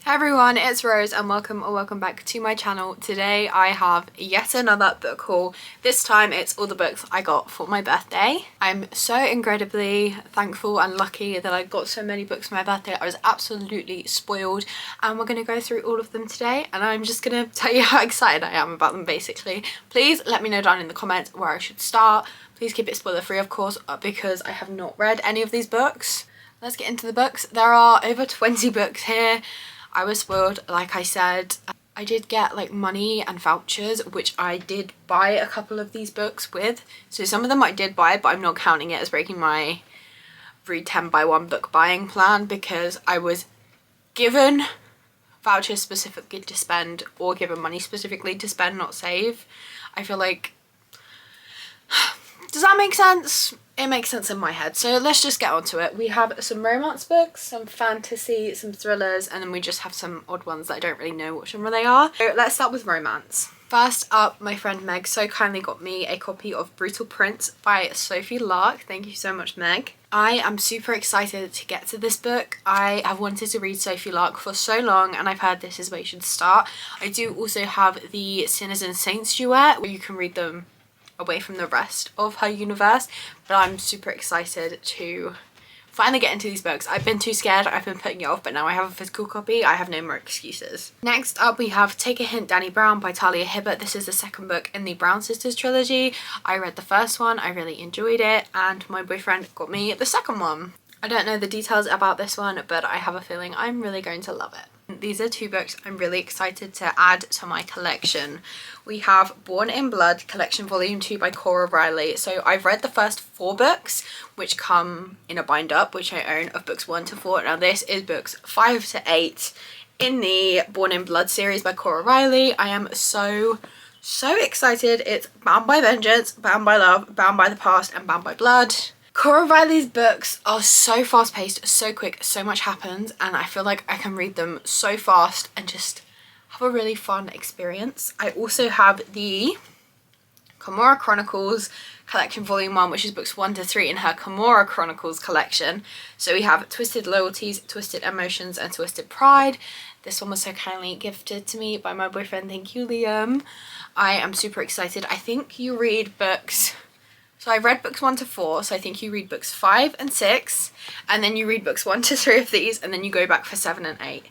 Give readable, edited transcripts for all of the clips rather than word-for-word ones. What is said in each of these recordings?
Hi everyone, it's Rose and welcome back to my channel. Today I have yet another book haul. This time it's all the books I got for my birthday. I'm so incredibly thankful and lucky that I got so many books for my birthday. I was absolutely spoiled and we're going to go through all of them today and I'm just going to tell you how excited I am about them basically. Please let me know down in the comments where I should start. Please keep it spoiler free of course because I have not read any of these books. Let's get into the books. There are over 20 books here. I was spoiled, like I said. I did get like money and vouchers, which I did buy a couple of these books with. So some of them I did buy, but I'm not counting it as breaking my read 10 buy 1 book buying plan because I was given vouchers specifically to spend or given money specifically to spend, not save. I feel like, does that make sense? It makes sense in my head. So let's just get onto it. We have some romance books, some fantasy, some thrillers, and then we just have some odd ones that I don't really know what genre they are. So let's start with romance. First up, my friend Meg so kindly got me a copy of Brutal Prince by Sophie Lark. Thank you so much, Meg. I am super excited to get to this book. I have wanted to read Sophie Lark for so long and I've heard this is where you should start. I do also have the Sinners and Saints duet where you can read them away from the rest of her universe, but I'm super excited to finally get into these books. I've been too scared, I've been putting it off, but now I have a physical copy, I have no more excuses. Next up we have Take a Hint, Dani Brown by Talia Hibbert. This is the second book in the Brown Sisters trilogy. I read the first one, I really enjoyed it, and my boyfriend got me the second one. I don't know the details about this one, but I have a feeling I'm really going to love it. These are two books I'm really excited to add to my collection. We have Born in Blood Collection Volume 2 by Cora Riley. So I've read the first 4 books, which come in a bind up, which I own, of books 1 to 4. Now this is books 5 to 8 in the Born in Blood series by Cora Riley. I am so excited. It's Bound by Vengeance, Bound by Love, Bound by the Past, and Bound by Blood. Cora Riley's books are so fast paced, so quick, so much happens, and I feel like I can read them so fast and just have a really fun experience. I also have the Kimora Chronicles Collection Volume 1, which is books 1 to 3 in her Kimora Chronicles collection. So we have Twisted Loyalties, Twisted Emotions, and Twisted Pride. This one was so kindly gifted to me by my boyfriend, thank you Liam. I am super excited. I think you read books... So I read books 1 to 4, so I think you read books 5 and 6, and then you read books 1 to 3 of these, and then you go back for 7 and 8,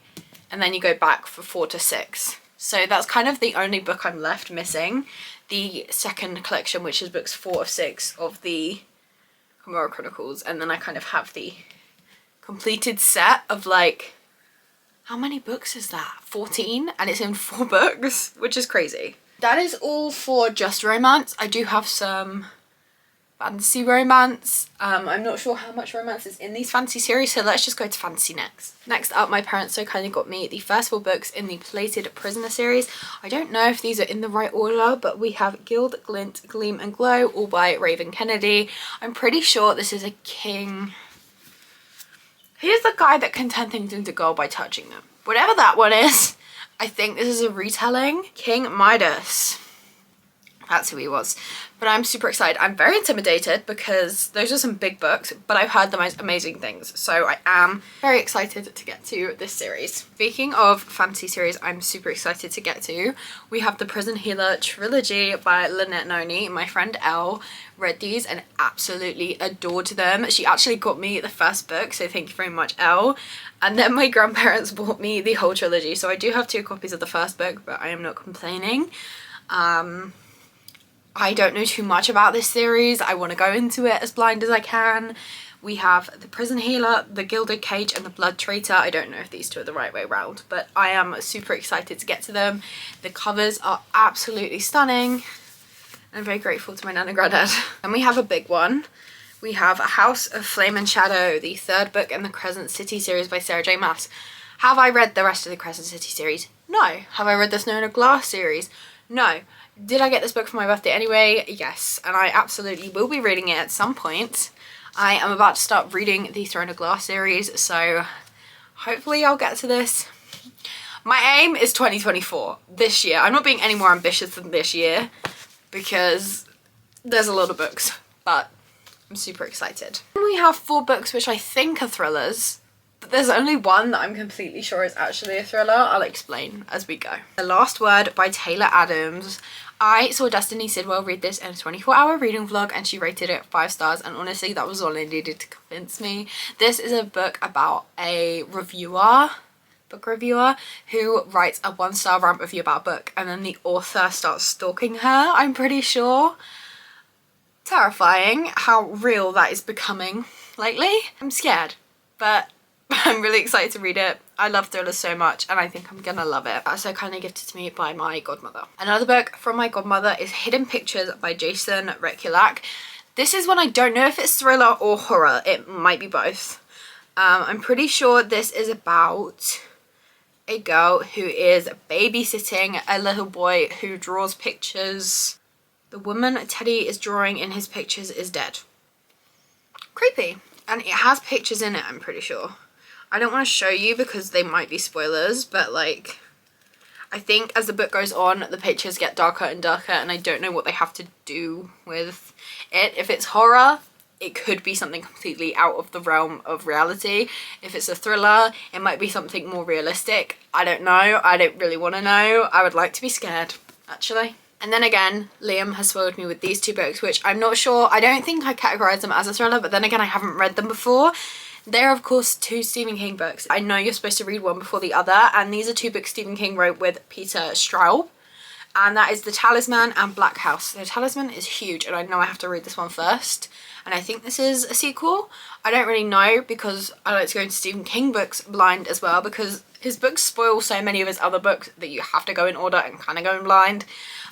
and then you go back for 4 to 6. So that's kind of the only book I'm left missing. The second collection, which is books 4 of 6 of the Kimora Chronicles, and then I kind of have the completed set of like, how many books is that? 14, and it's in 4 books, which is crazy. That is all for just romance. I do have some fantasy romance. I'm not sure how much romance is in these fantasy series, so let's just go to fantasy next. Next up, my parents so kindly got me the first 4 books in the Plated Prisoner series. I don't know if these are in the right order, but we have Gild, Glint, Gleam and Glow, all by Raven Kennedy. I'm pretty sure this is a king. He's the guy that can turn things into gold by touching them. Whatever that one is, I think this is a retelling. King Midas. That's who he was. But I'm super excited. I'm very intimidated because those are some big books, but I've heard the most amazing things. So I am very excited to get to this series. Speaking of fantasy series I'm super excited to get to, we have the Prison Healer trilogy by Lynette Noni. My friend Elle read these and absolutely adored them. She actually got me the first book, so thank you very much, Elle. And then my grandparents bought me the whole trilogy. So I do have 2 copies of the first book, but I am not complaining. I don't know too much about this series. I want to go into it as blind as I can. We have the Prison Healer, the Gilded Cage, and the Blood Traitor. I don't know if these 2 are the right way around, but I am super excited to get to them. The covers are absolutely stunning. I'm very grateful to my Nana Granddad. And we have a big one. We have A House of Flame and Shadow, the 3rd book in the Crescent City series by Sarah J Maas. Have I read the rest of the Crescent City series? No. Have I read the Snow in a Glass series? No. Did I get this book for my birthday anyway? Yes, and I absolutely will be reading it at some point. I am about to start reading the Throne of Glass series, so hopefully I'll get to this. My aim is 2024, this year. I'm not being any more ambitious than this year because there's a lot of books, but I'm super excited. And we have 4 books which I think are thrillers. But there's only one that I'm completely sure is actually a thriller. I'll explain as we go. The Last Word by Taylor Adams. I saw Destiny Sidwell read this in a 24-hour reading vlog and she rated it 5 stars, and honestly that was all I needed to convince me. This is a book about a book reviewer who writes a 1-star rant review about a book and then the author starts stalking her, I'm pretty sure. Terrifying how real that is becoming lately. I'm scared, but I'm really excited to read it. I love thrillers so much and I think I'm gonna love it. Also kindly gifted to me by my godmother. Another book from my godmother is Hidden Pictures by Jason Rekulak. This is one I don't know if it's thriller or horror. It might be both. I'm pretty sure this is about a girl who is babysitting a little boy who draws pictures. The woman Teddy is drawing in his pictures is dead. Creepy. And it has pictures in it, I'm pretty sure. I don't want to show you because they might be spoilers, but like, I think as the book goes on, the pictures get darker and darker and I don't know what they have to do with it. If it's horror, it could be something completely out of the realm of reality. If it's a thriller, it might be something more realistic. I don't know. I don't really want to know. I would like to be scared, actually. And then again, Liam has spoiled me with these 2 books, which I'm not sure. I don't think I categorize them as a thriller, but then again, I haven't read them before. They're of course 2 Stephen King books. I know you're supposed to read one before the other, and these are 2 books Stephen King wrote with Peter Straub, and that is The Talisman and Black House. The Talisman is huge and I know I have to read this one first, and I think this is a sequel. I don't really know because I like to go into Stephen King books blind as well, because his books spoil so many of his other books that you have to go in order and kind of go in blind.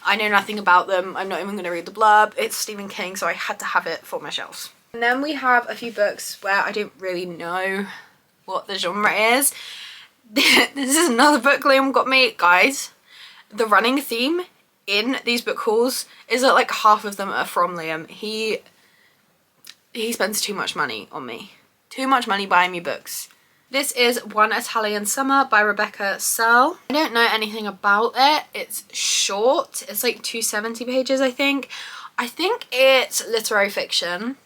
I know nothing about them. I'm not even going to read the blurb. It's Stephen King, so I had to have it for my shelves. And then we have a few books where I don't really know what the genre is. This is another book Liam got me. Guys, the running theme in these book hauls is that like half of them are from Liam. He spends too much money on me. Too much money buying me books. This is One Italian Summer by Rebecca Searle. I don't know anything about it. It's short. It's like 270 pages, I think. I think it's literary fiction,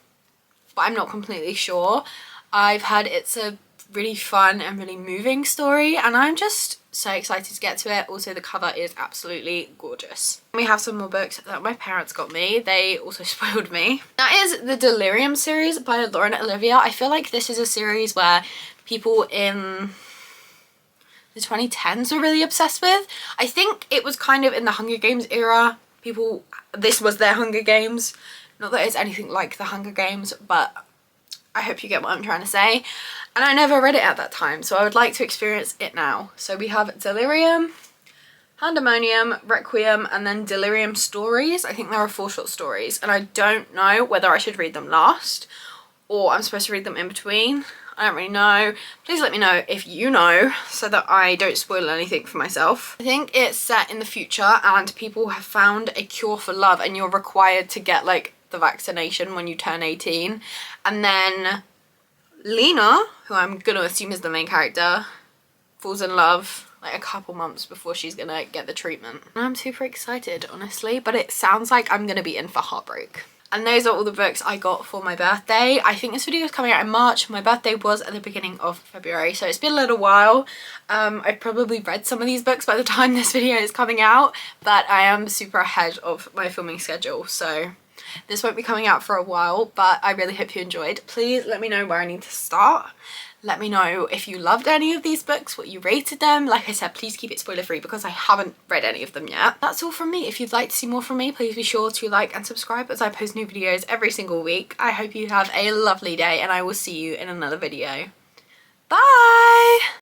but I'm not completely sure. I've heard it's a really fun and really moving story, and I'm just so excited to get to it. Also, the cover is absolutely gorgeous. We have some more books that my parents got me. They also spoiled me. That is the Delirium series by Lauren Olivia. I feel like this is a series where people in the 2010s were really obsessed with. I think it was kind of in the Hunger Games era. This was their Hunger Games. Not that it's anything like the Hunger Games, but I hope you get what I'm trying to say. And I never read it at that time, so I would like to experience it now. So we have Delirium, Pandemonium, Requiem, and then Delirium Stories. I think there are 4 short stories, and I don't know whether I should read them last or I'm supposed to read them in between. I don't really know. Please let me know if you know so that I don't spoil anything for myself. I think it's set in the future and people have found a cure for love, and you're required to get like the vaccination when you turn 18. And then Lena, who I'm gonna assume is the main character, falls in love like a couple months before she's gonna get the treatment. And I'm super excited, honestly, but it sounds like I'm gonna be in for heartbreak. And those are all the books I got for my birthday. I think this video is coming out in March. My birthday was at the beginning of February, so it's been a little while. I've probably read some of these books by the time this video is coming out, but I am super ahead of my filming schedule, so this won't be coming out for a while, but I really hope you enjoyed. Please let me know where I need to start. Let me know if you loved any of these books, what you rated them. Like I said, please keep it spoiler free because I haven't read any of them yet. That's all from me. If you'd like to see more from me, please be sure to like and subscribe as I post new videos every single week. I hope you have a lovely day and I will see you in another video. Bye!